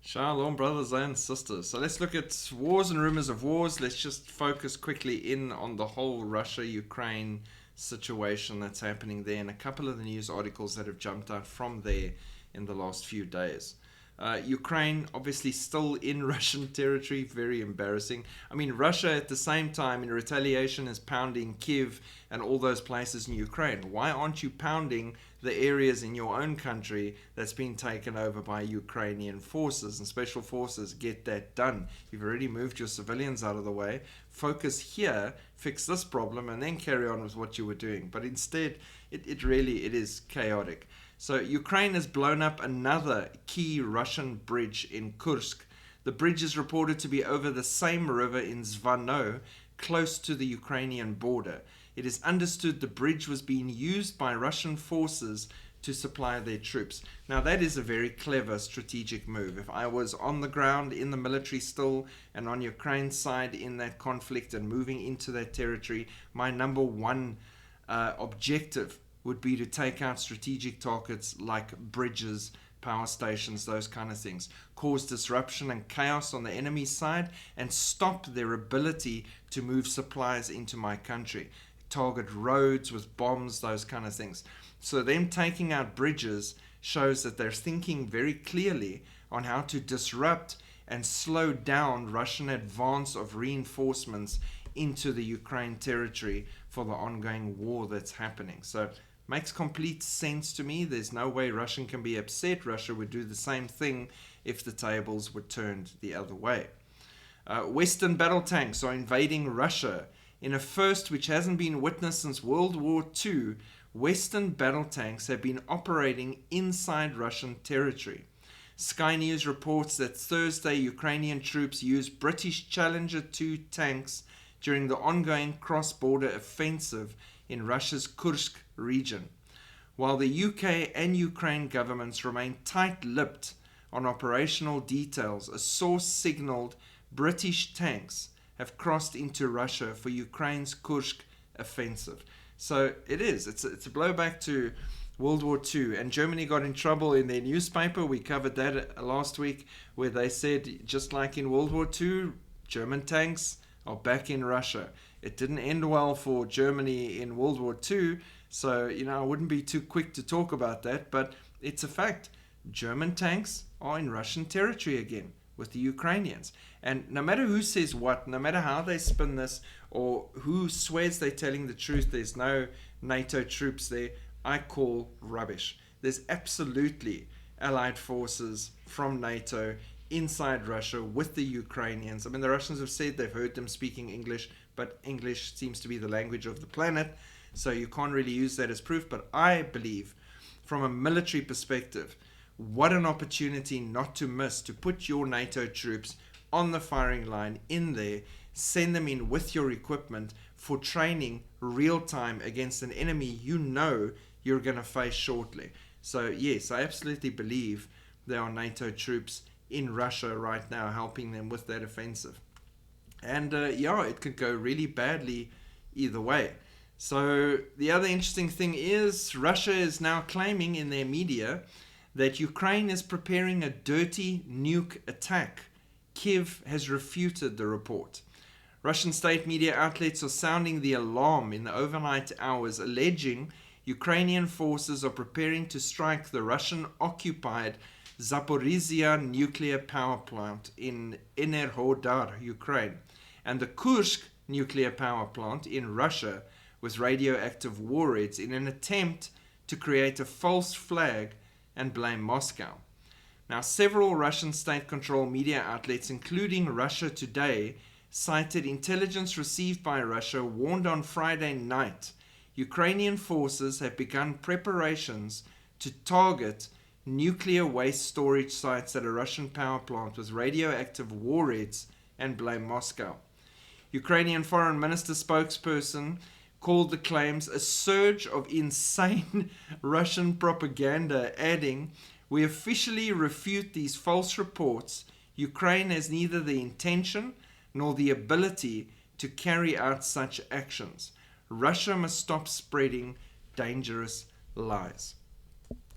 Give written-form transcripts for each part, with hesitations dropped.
Shalom, brothers and sisters. So let's look at wars and rumors of wars. Let's just focus quickly in on the whole Russia-Ukraine situation that's happening there and a couple of the news articles that have jumped out from there in the last few days. Ukraine obviously still in Russian territory, very embarrassing. I mean, Russia at the same time in retaliation is pounding Kiev and all those places in Ukraine. Why aren't you pounding the areas in your own country that's been taken over by Ukrainian forces and special forces? Get that done. You've already moved your civilians out of the way. Focus here, fix this problem, and then carry on with what you were doing. But instead, it really is chaotic. So Ukraine has blown up another key Russian bridge in Kursk. The bridge is reported to be over the same river in Zvano, close to the Ukrainian border. It is understood the bridge was being used by Russian forces to supply their troops. Now that is a very clever strategic move. If I was on the ground in the military still and on Ukraine's side in that conflict and moving into that territory, my number one objective would be to take out strategic targets like bridges, power stations, those kind of things, cause disruption and chaos on the enemy's side, and stop their ability to move supplies into my country, target roads with bombs, those kind of things. So them taking out bridges shows that they're thinking very clearly on how to disrupt and slow down Russian advance of reinforcements into the Ukraine territory for the ongoing war that's happening. So makes complete sense to me. There's no way Russia can be upset. Russia would do the same thing if the tables were turned the other way. Western battle tanks are invading Russia. In a first which hasn't been witnessed since World War II, Western battle tanks have been operating inside Russian territory. Sky News reports that Thursday Ukrainian troops used British Challenger 2 tanks during the ongoing cross-border offensive in Russia's Kursk region. While the UK and Ukraine governments remain tight-lipped on operational details, a source signaled British tanks have crossed into Russia for Ukraine's Kursk offensive. So it's a blowback to World War II, and Germany got in trouble in their newspaper. We covered that last week, where they said, just like in World War II, German tanks are back in Russia. It didn't end well for Germany in World War II, so I wouldn't be too quick to talk about that, but it's a fact. German tanks are in Russian territory again with the Ukrainians. And no matter who says what, no matter how they spin this, or who swears they're telling the truth, there's no NATO troops there, I call rubbish. There's absolutely allied forces from NATO inside Russia with the Ukrainians. I mean, the Russians have said they've heard them speaking English, but English seems to be the language of the planet, so you can't really use that as proof. But I believe, from a military perspective, what an opportunity not to miss, to put your NATO troops on the firing line in there, send them in with your equipment for training real time against an enemy you're going to face shortly. So yes, I absolutely believe there are NATO troops in Russia right now helping them with that offensive. And it could go really badly either way. So the other interesting thing is Russia is now claiming in their media that Ukraine is preparing a dirty nuke attack. Kiev has refuted the report. Russian state media outlets are sounding the alarm in the overnight hours, alleging Ukrainian forces are preparing to strike the Russian-occupied Zaporizhzhia nuclear power plant in Enerhodar, Ukraine, and the Kursk nuclear power plant in Russia with radioactive warheads in an attempt to create a false flag and blame Moscow. Now, several Russian state-controlled media outlets, including Russia Today, cited intelligence received by Russia warned on Friday night Ukrainian forces have begun preparations to target nuclear waste storage sites at a Russian power plant with radioactive warheads and blame Moscow. Ukrainian foreign minister spokesperson called the claims a surge of insane Russian propaganda, adding, "We officially refute these false reports. Ukraine has neither the intention nor the ability to carry out such actions. Russia must stop spreading dangerous lies."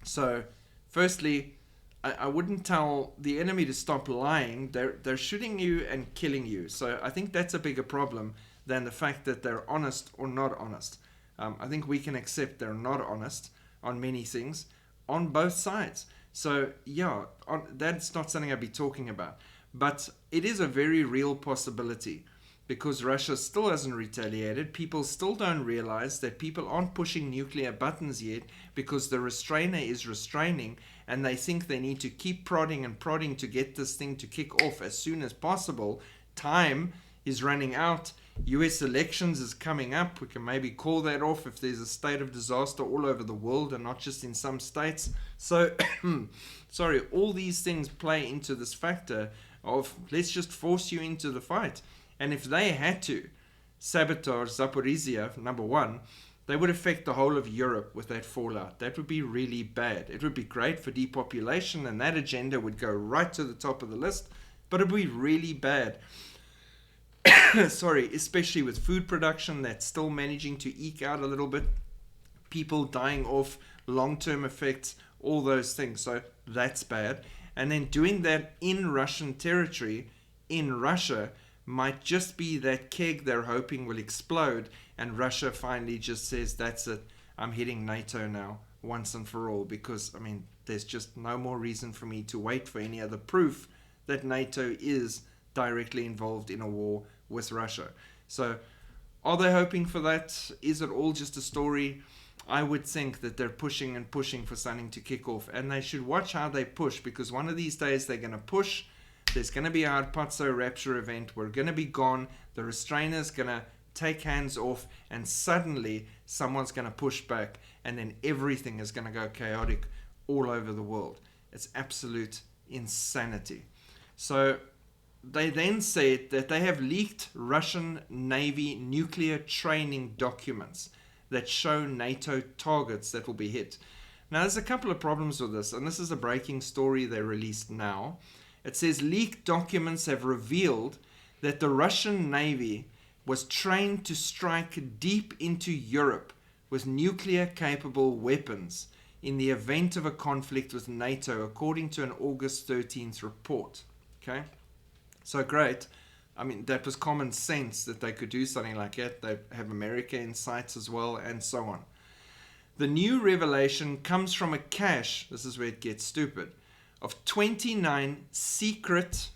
So, firstly, I wouldn't tell the enemy to stop lying. They're shooting you and killing you. So I think that's a bigger problem than the fact that they're honest or not honest. I think we can accept they're not honest on many things on both sides. So yeah, that's not something I'd be talking about. But it is a very real possibility because Russia still hasn't retaliated. People still don't realize that people aren't pushing nuclear buttons yet because the restrainer is restraining, and they think they need to keep prodding and prodding to get this thing to kick off as soon as possible. Time is running out. US elections is coming up. We can maybe call that off if there's a state of disaster all over the world and not just in some states. So, sorry, all these things play into this factor of let's just force you into the fight. And if they had to sabotage Zaporizhia, number one, they would affect the whole of Europe with that fallout. That would be really bad. It would be great for depopulation, and that agenda would go right to the top of the list, but it would be really bad. Sorry, especially with food production that's still managing to eke out a little bit, people dying off, long-term effects, all those things. So that's bad. And then doing that in Russian territory, in Russia, might just be that keg they're hoping will explode, and Russia finally just says, that's it, I'm hitting NATO now, once and for all, because, I mean, there's just no more reason for me to wait for any other proof that NATO is directly involved in a war with Russia. So, are they hoping for that? Is it all just a story? I would think that they're pushing and pushing for something to kick off, and they should watch how they push, because one of these days they're going to push. There's going to be a Harpazo Rapture event. We're going to be gone. The restrainer's going to take hands off, and suddenly someone's going to push back, and then everything is going to go chaotic all over the world. It's absolute insanity. So they then said that they have leaked Russian Navy nuclear training documents that show NATO targets that will be hit. Now, there's a couple of problems with this, and this is a breaking story they released now. It says leaked documents have revealed that the Russian Navy was trained to strike deep into Europe with nuclear-capable weapons in the event of a conflict with NATO, according to an August 13th report. Okay, so great. I mean, that was common sense that they could do something like that. They have America in sights as well, and so on. The new revelation comes from a cache, this is where it gets stupid, of 29 secret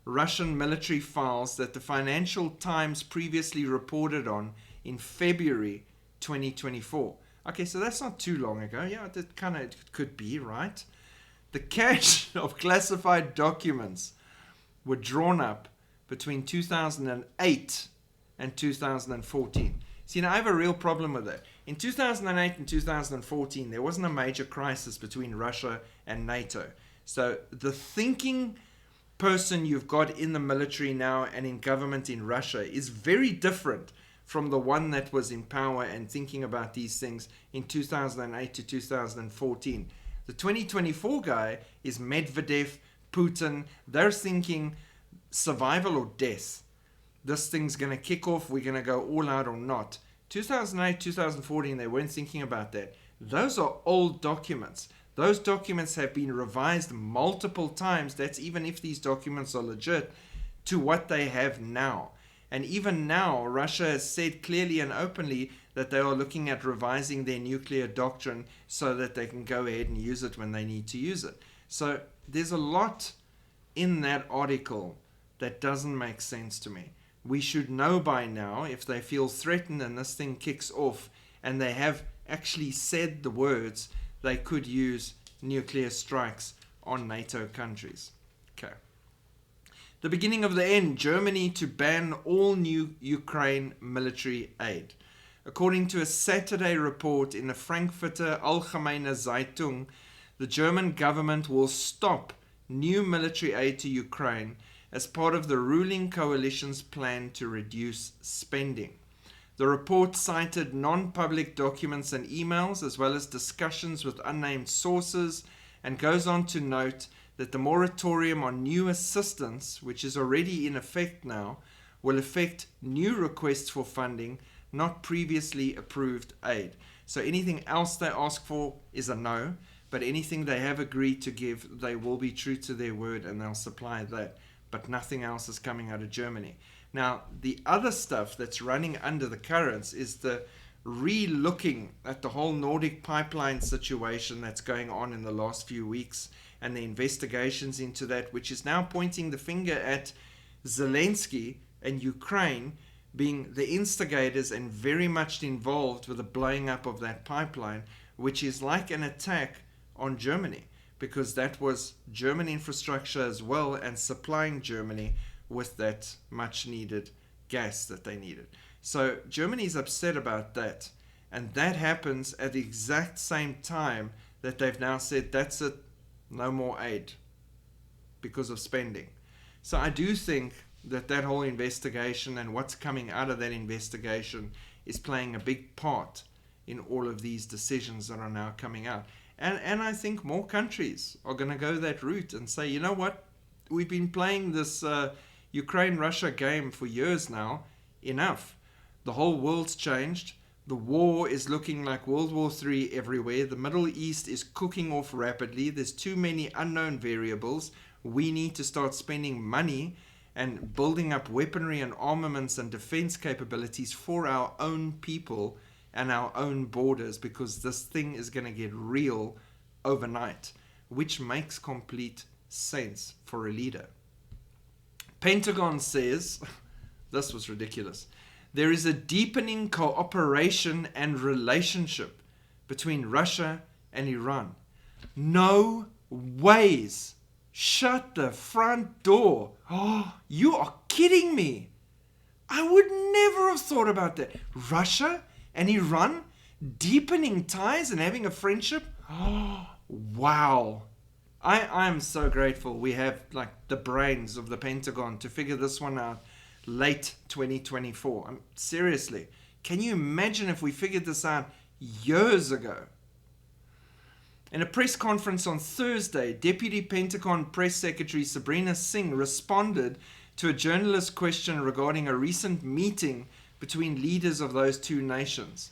Russian military files that the Financial Times previously reported on in February 2024. Okay, so that's not too long ago. Yeah, that kind of could be, right? The cache of classified documents were drawn up between 2008 and 2014. See, now I have a real problem with that. In 2008 and 2014, there wasn't a major crisis between Russia and NATO. So the thinking person you've got in the military now and in government in Russia is very different from the one that was in power and thinking about these things in 2008 to 2014. The 2024 guy is Medvedev, Putin. They're thinking survival or death. This thing's going to kick off. We're going to go all out or not. 2008, 2014, they weren't thinking about that. Those are old documents. Those documents have been revised multiple times. That's even if these documents are legit, to what they have now. And even now, Russia has said clearly and openly that they are looking at revising their nuclear doctrine so that they can go ahead and use it when they need to use it. So there's a lot in that article that doesn't make sense to me. We should know by now if they feel threatened and this thing kicks off, and they have actually said the words, they could use nuclear strikes on NATO countries. Okay. The beginning of the end, Germany to ban all new Ukraine military aid. According to a Saturday report in the Frankfurter Allgemeine Zeitung, the German government will stop new military aid to Ukraine as part of the ruling coalition's plan to reduce spending. The report cited non-public documents and emails, as well as discussions with unnamed sources, and goes on to note that the moratorium on new assistance, which is already in effect now, will affect new requests for funding, not previously approved aid. So anything else they ask for is a no, but anything they have agreed to give, they will be true to their word and they'll supply that. But nothing else is coming out of Germany. Now, the other stuff that's running under the currents is the re-looking at the whole Nordic pipeline situation that's going on in the last few weeks, and the investigations into that, which is now pointing the finger at Zelensky and Ukraine being the instigators and very much involved with the blowing up of that pipeline, which is like an attack on Germany, because that was German infrastructure as well, and supplying Germany with that much needed gas that they needed. So Germany is upset about that, and that happens at the exact same time that they've now said that's it, no more aid because of spending. So I do think that that whole investigation and what's coming out of that investigation is playing a big part in all of these decisions that are now coming out. And I think more countries are going to go that route and say, you know what, we've been playing this Ukraine-Russia game for years now, enough. The whole world's changed. The war is looking like World War III everywhere. The Middle East is cooking off rapidly. There's too many unknown variables. We need to start spending money and building up weaponry and armaments and defense capabilities for our own people and our own borders, because this thing is going to get real overnight, which makes complete sense for a leader. Pentagon says, this was ridiculous, there is a deepening cooperation and relationship between Russia and Iran. No ways. Shut the front door. Oh, you are kidding me. I would never have thought about that. Russia and Iran deepening ties and having a friendship. Oh, wow. I'm so grateful we have like the brains of the Pentagon to figure this one out late 2024. Seriously, can you imagine if we figured this out years ago? In a press conference on Thursday, Deputy Pentagon Press Secretary Sabrina Singh responded to a journalist's question regarding a recent meeting between leaders of those two nations.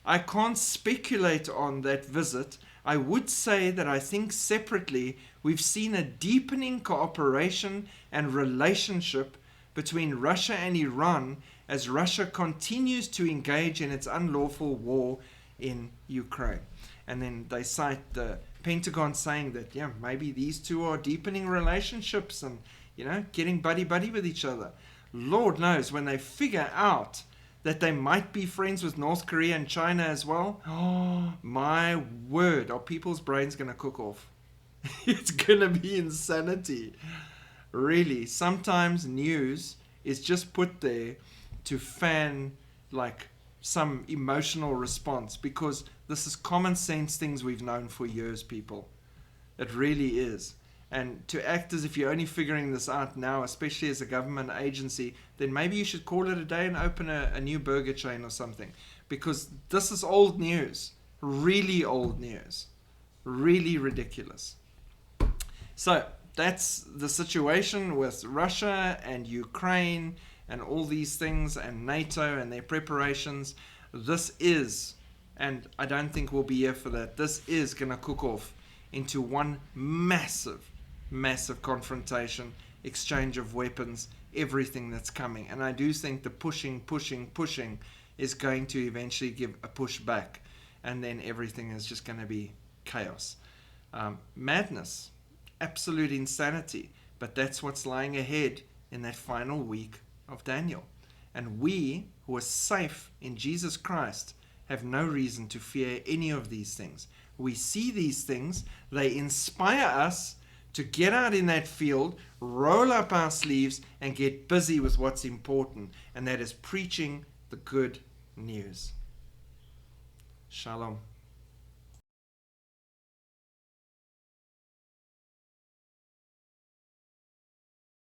I can't speculate on that visit. I would say that I think separately we've seen a deepening cooperation and relationship between Russia and Iran as Russia continues to engage in its unlawful war in Ukraine. And then they cite the Pentagon saying that, yeah, maybe these two are deepening relationships and, you know, getting buddy-buddy with each other. Lord knows, when they figure out that they might be friends with North Korea and China as well, oh, my word, are people's brains going to cook off? It's going to be insanity. Really, sometimes news is just put there to fan like some emotional response, because this is common sense things we've known for years, people. It really is. And to act as if you're only figuring this out now, especially as a government agency, then maybe you should call it a day and open a new burger chain or something. Because this is old news. Really old news. Really ridiculous. So that's the situation with Russia and Ukraine and all these things, and NATO and their preparations. This is, and I don't think we'll be here for that, this is going to cook off into one massive confrontation, exchange of weapons, everything that's coming. And I do think the pushing is going to eventually give a push back, and then everything is just going to be chaos. Madness, absolute insanity, but that's what's lying ahead in that final week of Daniel. And we who are safe in Jesus Christ have no reason to fear any of these things. We see these things, they inspire us to get out in that field, roll up our sleeves, and get busy with what's important, and that is preaching the good news. Shalom.